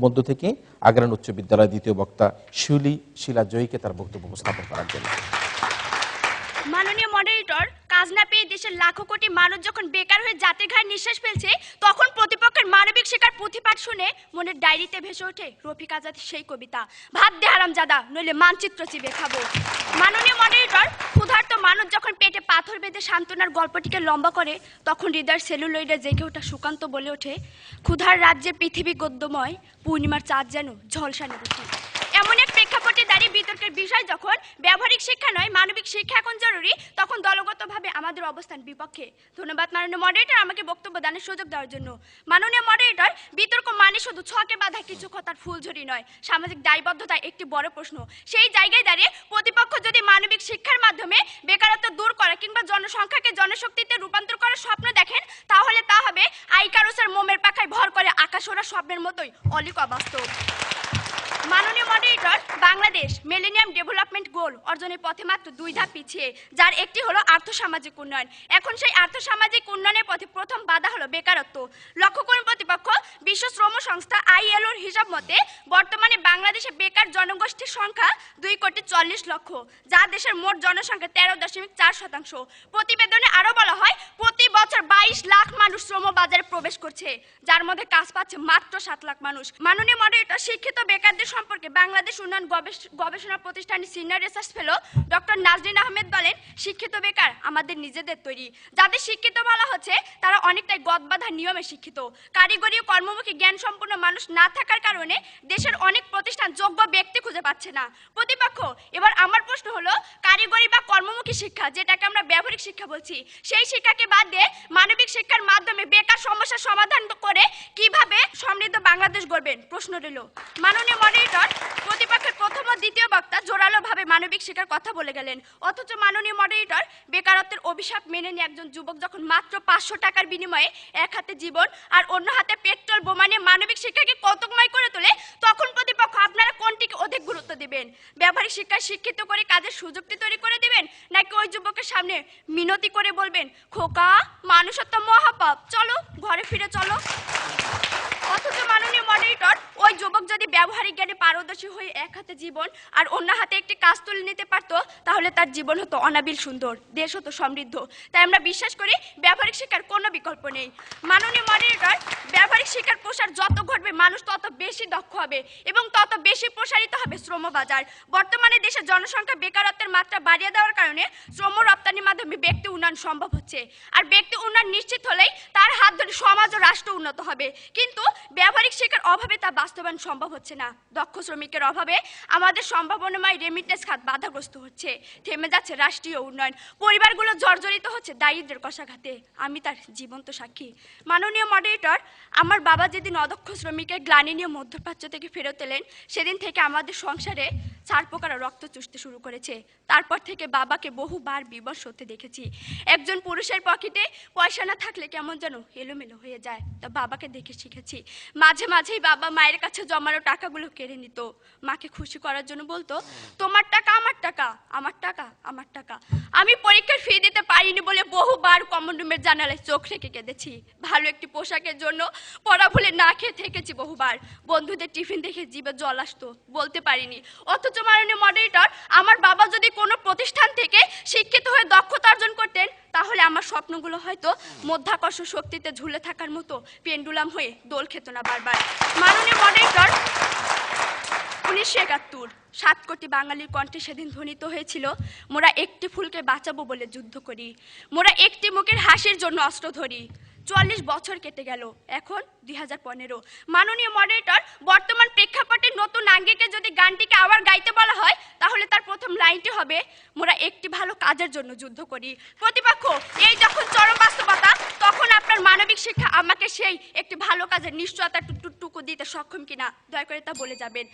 মধ্য থেকে আগ্রান উচ্চ বিদ্যালয় দ্বিতীয় বক্তা শিলা জয়ীকে তার বক্তব্য উপস্থাপন করার জন্য। মাননীয় মডারেটর, কাজ না পেয়ে দেশের লাখো কোটি মানুষ যখন বেকার হয়ে জাতির ঘাড়ে নিঃশ্বাস ফেলছে, তখন প্রতিপক্ষের মানবিক শিকার পুঁথিপাঠ শুনে মনের ডায়েরিতে ভেসে ওঠে রফিক আজাদের সেই কবিতা, ভাত দে হারামজাদা নইলে মানচিত্র চিবে খাবো। মাননীয় মডারেটর, ক্ষুধার্ত মানুষ যখন পেটে পাথর বেঁধে সান্ত্বনার গল্পটিকে লম্বা করে, তখন হৃদয়ের সেলুলয়েডে জেগে ওঠা সুকান্ত বলে ওঠে, ক্ষুধার রাজ্যে পৃথিবী গদ্যময়, পূর্ণিমার চাঁদ যেন ঝলসানো উঠে। এমন এক প্রেক্ষাপটে দাঁড়িয়ে বিতর্কের বিষয় যখন ব্যবহারিক শিক্ষা নয় মানবিক শিক্ষা এখন জরুরি, তখন দলগতভাবে আমাদের অবস্থান বিপক্ষে। ধন্যবাদ মাননীয় মডারেটর আমাকে বক্তব্য দানের সুযোগ দেওয়ার জন্য। মাননীয় মডারেটর, বিতর্ক মানে শুধু ছকে বাঁধা কিছু কথার ফুলঝুরি নয়, সামাজিক দায়বদ্ধতা একটি বড় প্রশ্ন। সেই জায়গায় দাঁড়িয়ে প্রতিপক্ষ যদি মানবিক শিক্ষার মাধ্যমে বেকারত্ব দূর করা কিংবা জনসংখ্যাকে জনশক্তিতে রূপান্তর করার স্বপ্ন দেখেন, তাহলে তা হবে আইকারুসের মোমের পাখায় ভর করে আকাশ ওড়া স্বপ্নের মতোই অলিক অবাস্তব। মাননীয় moderator, Bangladesh millennium development goal অর্জনের পথে মাত্র 2 ধাপ পিছিয়ে, যার একটি হলো আর্থসামাজিক উন্নয়ন। এখন সেই আর্থসামাজিক উন্নয়নের পথে প্রথম বাধা হলো বেকারত্ব। লক্ষ্য করুন প্রতিপক্ষ, বিশ্ব শ্রম সংস্থা ILOর হিসাব মতে বর্তমানে বাংলাদেশে বেকার জনগোষ্ঠীর সংখ্যা 2,40,00,000, যা দেশের মোট জনসংখ্যা 13.4%। প্রতিবেদনে আরো বলা হয়, প্রতি বছর 22 লাখ মানুষ শ্রম বাজারে প্রবেশ করছে, যার মধ্যে কাজ পাচ্ছে মাত্র 7 লাখ মানুষ। মাননীয় মডারেটর, শিক্ষিত বেকারদের সম্পর্কে বাংলাদেশ উন্নয়ন গবেষণা প্রতিষ্ঠানের senior research fellow doctor Nazrin Ahmed বলেন, শিক্ষিত বেকার আমাদের নিজেদের তৈরি। যাদের শিক্ষিত বলা হচ্ছে তারা অনেকটাই গদবাঁধা নিয়মে শিক্ষিত। কারিগরি ও কর্মমুখী জ্ঞান সম্পন্ন মানুষ না থাকার কারণে দেশের অনেক প্রতিষ্ঠান যোগ্য ব্যক্তি খুঁজে পাচ্ছে না। প্রতিপক্ষ, এবার আমার প্রশ্ন হলো, কারিগরি বা কর্মমুখী শিক্ষা, যেটাকে আমরা ব্যবহারিক শিক্ষা বলছি, সেই শিক্ষাকে বাদ দিয়ে মানবিক শিক্ষার মাধ্যমে বেকার সমস্যার সমাধান করে কিভাবে সমৃদ্ধ বাংলাদেশ গড়বেন? প্রশ্ন রইল। মাননীয় মডারেটর, প্রতিপক্ষের প্রথম ও দ্বিতীয় বক্তা জোরালোভাবে মানবিক শিক্ষার কথা বলে গেলেন, অথচ মাননীয় মডারেটর, বেকারত্বের অভিশাপ মেনে নিয়ে একজন যুবক যখন মাত্র 500 টাকার বিনিময়ে এক হাতে জীবন আর অন্য হাতে পেট্রোল বোমা নিয়ে মানবিক শিক্ষাকে কৌতুকময় করে তোলে, তখন প্রতিপক্ষ আপনারা কোনটিকে অধিক গুরুত্ব দিবেন? ব্যবহারিক শিক্ষায় শিক্ষিত করে কাজের সুযোগটি তৈরি করে দিবেন, নাকি ওই যুবকের সামনে মিনতি করে বলবেন, খোকা মানুষত্ব মহাপাপ, চলো ঘরে ফিরে চলো? অথচ মাননীয় মডারেটর, ওই যুবক যদি ব্যবহারিক জ্ঞানে পারদর্শী হয়ে এক হাতে জীবন আর অন্য হাতে একটি কাজ তুলে নিতে পারত, তাহলে তার জীবন হতো অনাবিল সুন্দর, দেশ হতো সমৃদ্ধ। তাই আমরা বিশ্বাস করি ব্যবহারিক শিক্ষার কোনো বিকল্প নেই। মাননীয় মডারেটর, ব্যবহারিক শিক্ষার প্রসার যত ঘটবে মানুষ তত বেশি দক্ষ হবে এবং তত বেশি প্রসারিত হবে শ্রমবাজার। বর্তমানে দেশের জনসংখ্যা বেকারত্বের মাত্রা বাড়িয়ে দেওয়ার কারণে শ্রম রপ্তানির মাধ্যমে ব্যক্তি উন্নয়ন সম্ভব হচ্ছে, আর ব্যক্তি উন্নয়ন নিশ্চিত হলেই তার হাত ধরে সমাজ ও রাষ্ট্র উন্নত হবে। কিন্তু ব্যবহারিক শিক্ষার অভাবে তা বাস্তবায়ন সম্ভব হচ্ছে না। দক্ষ শ্রমিকের অভাবে আমাদের সম্ভাবনাময় রেমিটেন্স খাত বাধাগ্রস্ত হচ্ছে, থেমে যাচ্ছে রাষ্ট্রীয় উন্নয়ন, পরিবারগুলো জর্জরিত হচ্ছে দারিদ্র্যের কষাঘাতে। আমি তার জীবন্ত সাক্ষী। মাননীয় মডারেটর, আমার বাবা যেদিন অদক্ষ শ্রমিকের গ্লানি নিয়ে মধ্যপ্রাচ্য থেকে ফেরত এলেন, সেদিন থেকে আমাদের সংসারে ছাড় পোকারা রক্ত চুষতে শুরু করেছে। তারপর থেকে বাবাকে বহুবার বিবশ হতে দেখেছি। একজন পুরুষের পকেটে পয়সা না থাকলে কেমন যেন এলোমেলো হয়ে যায়, তা বাবাকে দেখে শিখেছি। মাঝে মাঝেই বাবা মায়ের কাছে জমানো টাকাগুলো কেড়ে নিত, মাকে খুশি করার জন্য বলতো, তোমার টাকা আমার টাকা, আমার টাকা আমার টাকা। আমি পরীক্ষার ফি দিতে পারিনি বলে বহুবার কমন রুমের জানালায় চোখ রেখে কেঁদেছি। ভালো একটি পোশাকের জন্য পড়া ভুলে না খেয়ে থেকেছি বহুবার। বন্ধুদের টিফিন দেখে জিভে জল আসতো, বলতে পারিনি। অথচ মাননীয় মডারেটর, আমার বাবা যদি কোনো প্রতিষ্ঠান থেকে শিক্ষিত হয়ে দক্ষতা অর্জন করতেন, তাহলে আমার স্বপ্নগুলো হয়তো মধ্যাকর্ষ শক্তিতে ঝুলে থাকার মতো পেন্ডুলাম হয়ে দোল খেত না বারবার। মাননীয় মডারেটর, 1971 7 কোটি বাঙালির কণ্ঠে সেদিন ধ্বনিত হয়েছিল, মোরা একটি ফুলকে বাঁচাবো বলে যুদ্ধ করি, মোরা একটি মুখের হাসির জন্য অস্ত্র ধরি। 44 বছর কেটে গেল, এখন 2015। মাননীয় মডারেটর, বর্তমান প্রেক্ষাপটে নতুন আঙ্গিকে যদি গানটিকে আবার গাইতে বলা হয়, তাহলে তার প্রথম লাইনটি হবে, মোরা একটি ভালো কাজের জন্য যুদ্ধ করি। প্রতিপক্ষ, এই যখন চরম বাস্তবতা, তখন আপনার মানবিক শিক্ষা আমাকে সেই একটি ভালো কাজের নিশ্চয়তা টুকু দিতে সক্ষম কিনা দয়া করে তা বলে যাবেন।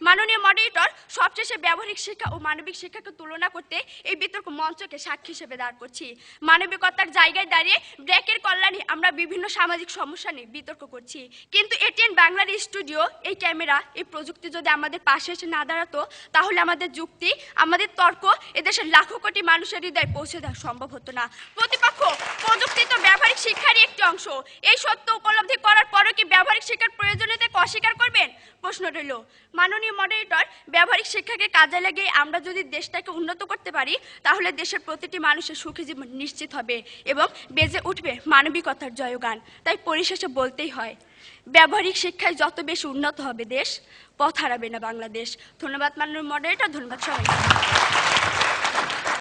মাননীয় মডারেটর, সবশেষে ব্যবহারিক শিক্ষা ও মানবিক শিক্ষাকে তুলনা করতে এই বিতর্ক মঞ্চকে সাক্ষী হিসেবে দাঁড় করছি। মানবিকতার জায়গায় দাঁড়িয়ে ব্র্যাকের কল্যাণে আমরা আমরা বিভিন্ন সামাজিক সমস্যা নিয়ে বিতর্ক করছি, কিন্তু এটিএন বাংলার স্টুডিও, এই ক্যামেরা, এই প্রযুক্তি যদি আমাদের পাশে এসে না দাঁড়াতো, তাহলে আমাদের যুক্তি, আমাদের তর্ক এদেশের লাখো কোটি মানুষের হৃদয়ে পৌঁছে দেওয়া সম্ভব হতো না। প্রতিপক্ষ, প্রযুক্তি তো ব্যবহারিক শিক্ষারই একটি অংশ। এই সত্য উপলব্ধি করার পরও কি ব্যবহারিক শিক্ষার প্রয়োজনীয়তাকে অস্বীকার করবেন? প্রশ্ন রইল। মাননীয় মডারেটর, ব্যবহারিক শিক্ষাকে কাজে লাগিয়ে আমরা যদি দেশটাকে উন্নত করতে পারি, তাহলে দেশের প্রতিটি মানুষের সুখী জীবন নিশ্চিত হবে এবং বেজে উঠবে মানবিকতার জয়গান। তাই পরিশেষে বলতেই হয়, ব্যবহারিক শিক্ষায় যত বেশি উন্নত হবে দেশ, পথ হারাবে না বাংলাদেশ। ধন্যবাদ মাননীয় মডারেটর, ধন্যবাদ সবাই।